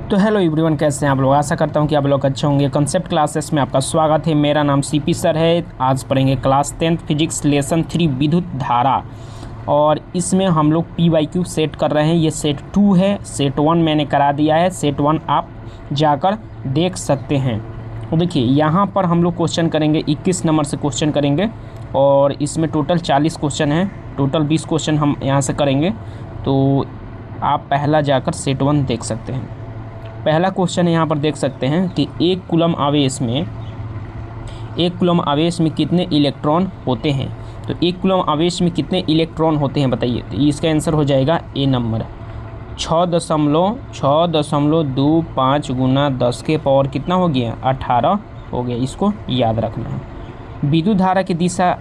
तो hello everyone, कैसे हैं आप लोग। आशा करता हूं कि आप लोग अच्छे होंगे। कंसेप्ट क्लासेस में आपका स्वागत है। मेरा नाम सीपी सर है। आज पढ़ेंगे क्लास 10th फिजिक्स लेसन 3 विद्युत धारा, और इसमें हम लोग PYQ सेट कर रहे हैं। ये सेट 2 है, सेट 1 मैंने करा दिया है। सेट 1 आप जाकर देख सकते हैं। तो देखिए यहाँ पर हम लोग क्वेश्चन करेंगे, 21 नंबर से क्वेश्चन करेंगे, और इसमें टोटल 40 क्वेश्चन हैं। टोटल 20 क्वेश्चन हम यहाँ से करेंगे। तो आप पहला जाकर सेट 1 देख सकते हैं। पहला क्वेश्चन यहाँ पर देख सकते हैं कि एक कूलम आवेश में कितने इलेक्ट्रॉन होते हैं। तो एक कूलम आवेश में कितने इलेक्ट्रॉन होते हैं बताइए। तो इसका आंसर हो जाएगा ए नंबर 6.625 गुना 10 के पावर कितना हो गया 18 हो गया। इसको याद रखना है। विद्युत धारा की दिशा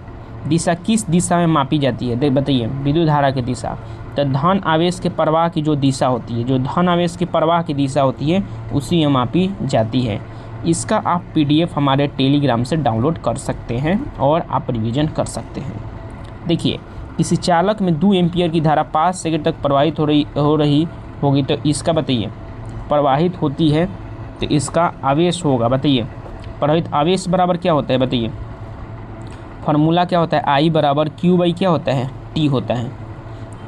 किस दिशा में मापी जाती है। देख बताइए, विद्युत धारा की दिशा तो धन आवेश के प्रवाह की जो दिशा होती है, जो धन आवेश के प्रवाह की दिशा होती है उसी में मापी जाती है। इसका आप PDF हमारे टेलीग्राम से डाउनलोड कर सकते हैं और आप रिवीजन कर सकते हैं। देखिए, किसी चालक में 2 एम्पियर की धारा 5 सेकंड तक प्रवाहित हो रही होगी, तो इसका बताइए प्रवाहित होती है तो इसका आवेश होगा। बताइए प्रवाहित आवेश बराबर क्या होता है। बताइए फार्मूला क्या होता है, I बराबर Q बाई क्या होता है T होता है।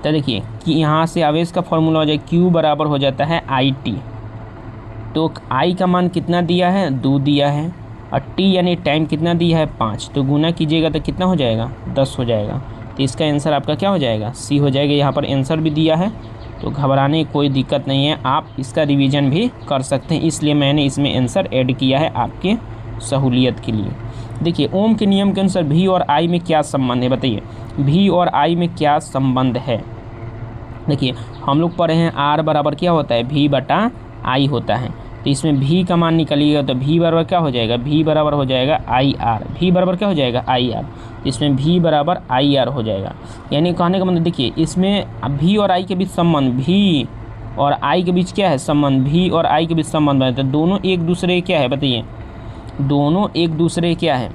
तो देखिए कि यहाँ से आवेश का फॉर्मूला हो जाए Q बराबर हो जाता है IT। तो I का मान कितना दिया है 2 दिया है, और T यानी टाइम कितना दिया है 5। तो गुना कीजिएगा तो कितना हो जाएगा 10 हो जाएगा। तो इसका आंसर आपका क्या हो जाएगा C हो जाएगा। यहाँ पर आंसर भी दिया है, तो घबराने की कोई दिक्कत नहीं है। आप इसका रिवीजन भी कर सकते हैं, इसलिए मैंने इसमें आंसर ऐड किया है आपके सहूलियत के लिए। देखिए ओम के नियम के अनुसार V और I में क्या संबंध है। बताइए V और I में क्या संबंध है। देखिए हम लोग पढ़े हैं R बराबर क्या होता है V बटा I होता है। तो इसमें V का मान निकलिएगा तो V बराबर क्या हो जाएगा, V बराबर हो जाएगा IR। V बराबर क्या हो जाएगा IR। इसमें V बराबर IR हो जाएगा। यानी कहने का मतलब देखिए इसमें V और I के बीच संबंध, V और I के बीच क्या है संबंध, V और I के बीच संबंध बने। तो दोनों एक दूसरे क्या है। बताइए दोनों एक दूसरे क्या है,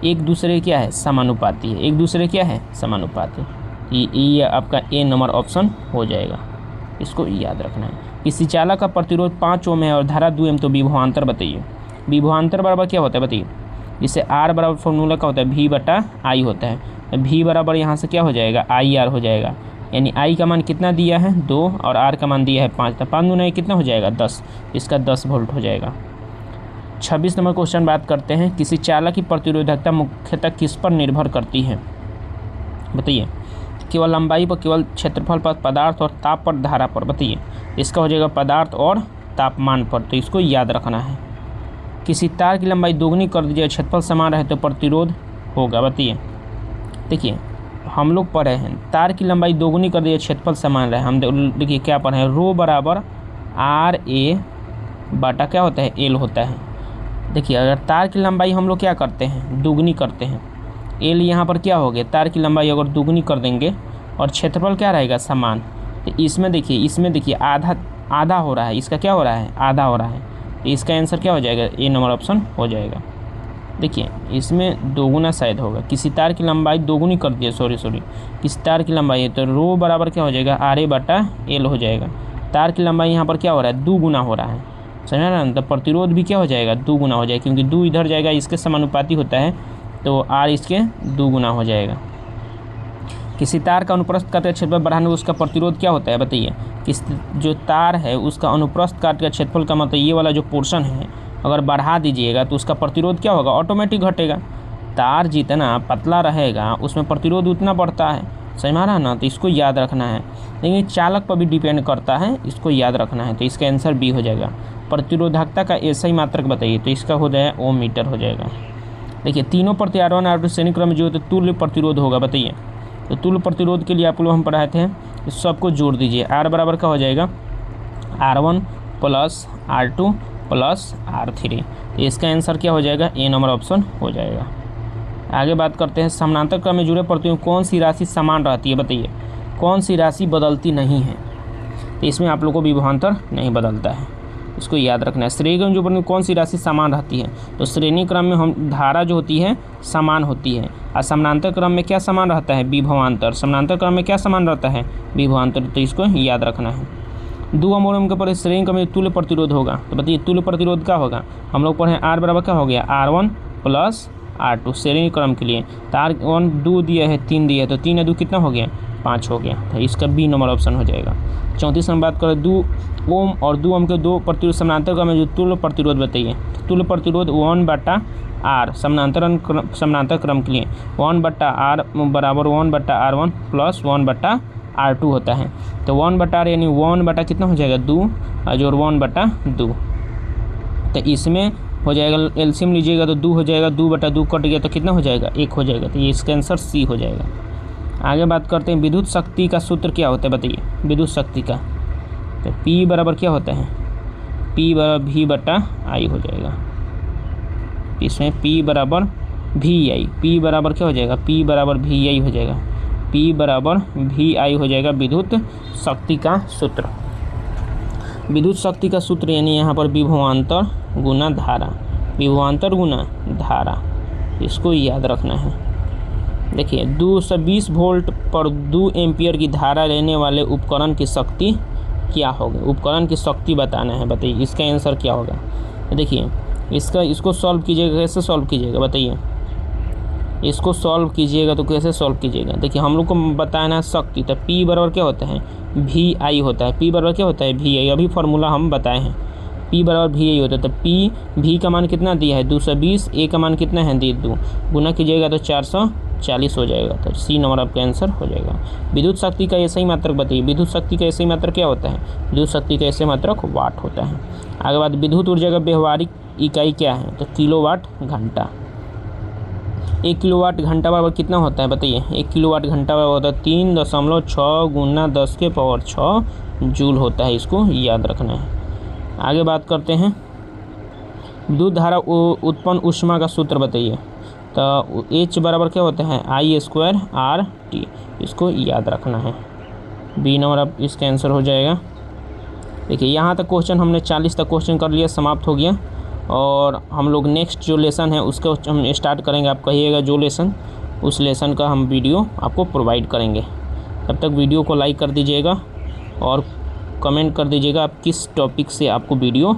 एक दूसरे क्या है समानुपाती है। एक दूसरे क्या है समानुपाती। ये आपका ए नंबर ऑप्शन हो जाएगा। इसको याद रखना है। किसी चालक का प्रतिरोध 5 ओम है और धारा 2 एम, तो विभवांतर बताइए। विभवांतर बराबर क्या होता है बताइए। जिससे R बराबर फॉर्मूला का होता है V बटा I होता है। V बराबर यहाँ से क्या हो जाएगा IR हो जाएगा। यानी I का मान कितना दिया है 2 और R का मान दिया है 5। तो 5 दूना कितना हो जाएगा 10। इसका 10 वोल्ट हो जाएगा। 26 नंबर क्वेश्चन बात करते हैं। किसी चालक की प्रतिरोधकता मुख्यतः किस पर निर्भर करती है। बताइए केवल लंबाई पर, केवल क्षेत्रफल पर, पदार्थ और ताप पर, धारा पर। बताइए इसका हो जाएगा पदार्थ और तापमान पर। तो इसको याद रखना है। किसी तार की लंबाई दोगुनी कर दीजिए, क्षेत्रफल समान रहे तो प्रतिरोध होगा। बताइए देखिए हम लोग पढ़े हैं तार की लंबाई दोगुनी कर दीजिए, क्षेत्रफल समान रहे। हम देखिए क्या पढ़े हैं, रो बराबर RA बटा क्या होता है L होता है। देखिए अगर तार की लंबाई हम लोग क्या करते हैं दुगनी करते हैं, L यहाँ पर क्या हो गया तार की लंबाई अगर दुगनी कर देंगे और क्षेत्रफल क्या रहेगा समान। तो इसमें देखिए आधा हो रहा है, इसका क्या हो रहा है आधा हो रहा है। तो इसका आंसर क्या हो जाएगा ए नंबर ऑप्शन हो जाएगा। देखिए इसमें दोगुना शायद होगा। किसी तार की लंबाई दोगुनी कर दिया, सॉरी किसी तार की लंबाई है तो रो बराबर क्या हो जाएगा RA बटा L हो जाएगा। तार की लंबाई यहाँ पर क्या हो रहा है 2 गुना हो रहा है, समझा ना। तो प्रतिरोध भी क्या हो जाएगा 2 गुना हो जाएगा, क्योंकि 2 इधर जाएगा इसके समानुपाती होता है, तो R इसके 2 गुना हो जाएगा। किसी तार का अनुप्रस्थ काट का क्षेत्रफल बढ़ाने में उसका प्रतिरोध क्या होता है। बताइए किस जो तार है उसका अनुप्रस्थ काट का क्षेत्रफल का मतलब ये वाला जो पोर्शन है अगर बढ़ा दीजिएगा तो उसका प्रतिरोध क्या होगा ऑटोमेटिक घटेगा। तार जितना पतला रहेगा उसमें प्रतिरोध उतना बढ़ता है, समझ में आ रहा है ना। तो इसको याद रखना है, लेकिन चालक पर भी डिपेंड करता है, इसको याद रखना है। तो इसका आंसर B हो जाएगा। प्रतिरोधकता का ऐसा ही मात्रक बताइए, तो इसका हो जाएगा ओम मीटर हो जाएगा। देखिए तीनों प्रति R1 R2 श्रेणी क्रम में जो तो तुल्य प्रतिरोध होगा। बताइए तो तुल्य प्रतिरोध के लिए आप लोग हम पढ़ाए थे, इस सबको जोड़ दीजिए। R बराबर का हो जाएगा R1 plus R2 plus R3। तो इसका आंसर क्या हो जाएगा ए नंबर ऑप्शन हो जाएगा। आगे बात करते हैं समानांतर क्रम में जुड़े प्रतिरोध कौन सी राशि समान रहती है। बताइए कौन सी राशि बदलती नहीं है। तो इसमें आप लोग को विभवांतर नहीं बदलता है, इसको याद रखना है। श्रेणी क्रम जो पर कौन सी राशि समान रहती है, तो श्रेणी क्रम में हम धारा जो होती है समान होती है, और समानांतर क्रम में क्या समान रहता है विभवांतर। समानांतर क्रम में क्या समान रहता है विभवांतर। तो इसको याद रखना है। 2 ओम और ओम के पर श्रेणी क्रम में तुल्य प्रतिरोध होगा। तो बताइए तुल्य प्रतिरोध क्या होगा। हम लोग पढ़े R बराबर क्या हो गया R1 प्लस R2 श्रेणी क्रम के लिए। तो R1 2 दिया है, 3 दिया है, तो 3 या 2 कितना हो गया 5 हो गया। तो इसका बी नंबर ऑप्शन हो जाएगा। 34 नंबर बात करें 2 ओम और 2 ओम के 2 प्रतिरोध समानांतर क्रम में जो तुल्य प्रतिरोध बताइए। तुल्य प्रतिरोध 1/R समानांतर क्रम के लिए 1/R बराबर 1/R1 प्लस 1/R2 होता है। तो 1/R यानी 1 कितना हो जाएगा 2 और 1/2। तो इसमें हो जाएगा एलसीएम लीजिएगा तो 2 हो जाएगा, 2/2 कट गया तो कितना हो जाएगा 1 हो जाएगा। तो ये इसका आंसर सी हो जाएगा। आगे बात करते हैं विद्युत शक्ति का सूत्र क्या होता है बताइए। विद्युत शक्ति का तो P बराबर क्या होता है P बराबर V/I हो जाएगा। इसमें P बराबर VI, P बराबर क्या हो जाएगा P बराबर VI हो जाएगा। P बराबर VI हो जाएगा विद्युत शक्ति का सूत्र। विद्युत शक्ति का सूत्र यानी यहाँ पर विभवांतर गुना धारा, विभवांतर गुना धारा, इसको याद रखना है। देखिए 220 वोल्ट पर 2 एम्पियर की धारा लेने वाले उपकरण की शक्ति क्या होगी। उपकरण की शक्ति बताना है, बताइए इसका आंसर क्या होगा। देखिए इसको सॉल्व कीजिएगा, कैसे सॉल्व कीजिएगा बताइए। इसको सॉल्व कीजिएगा तो कैसे सॉल्व कीजिएगा। देखिए हम लोग को बताना है शक्ति, तो P बराबर क्या होता है VI होता है। P बराबर क्या होता है VI, अभी फार्मूला हम बताए हैं। P बराबर VI होता है। तो V का मान कितना दिया है 220, A का मान कितना है 2 गुना कीजिएगा तो 440 हो जाएगा। तो सी नंबर आपका आंसर हो जाएगा। विद्युत शक्ति का ऐसा ही मात्रक बताइए। विद्युत शक्ति का ऐसा ही मात्रक क्या होता है। विद्युत शक्ति का ऐसे मात्रक वाट होता है। आगे बात विद्युत ऊर्जा का व्यवहारिक इकाई क्या है, तो किलोवाट घंटा। 1 किलोवाट घंटा बराबर कितना होता है बताइए। 1 किलोवाट घंटा बराबर होता है 3.6 गुना 10 के पावर 6 जूल होता है, इसको याद रखना है। आगे बात करते हैं विद्युत धारा उत्पन्न ऊष्मा का सूत्र बताइए। तो H बराबर क्या होता है I²RT, इसको याद रखना है। बी नंबर अब इसका आंसर हो जाएगा। देखिए यहाँ तक क्वेश्चन हमने 40 तक क्वेश्चन कर लिया, समाप्त हो गया। और हम लोग नेक्स्ट जो लेसन है उसको हम स्टार्ट करेंगे। आप कहिएगा जो लेसन, उस लेसन का हम वीडियो आपको प्रोवाइड करेंगे। तब तक वीडियो को लाइक कर दीजिएगा और कमेंट कर दीजिएगा आप किस टॉपिक से आपको वीडियो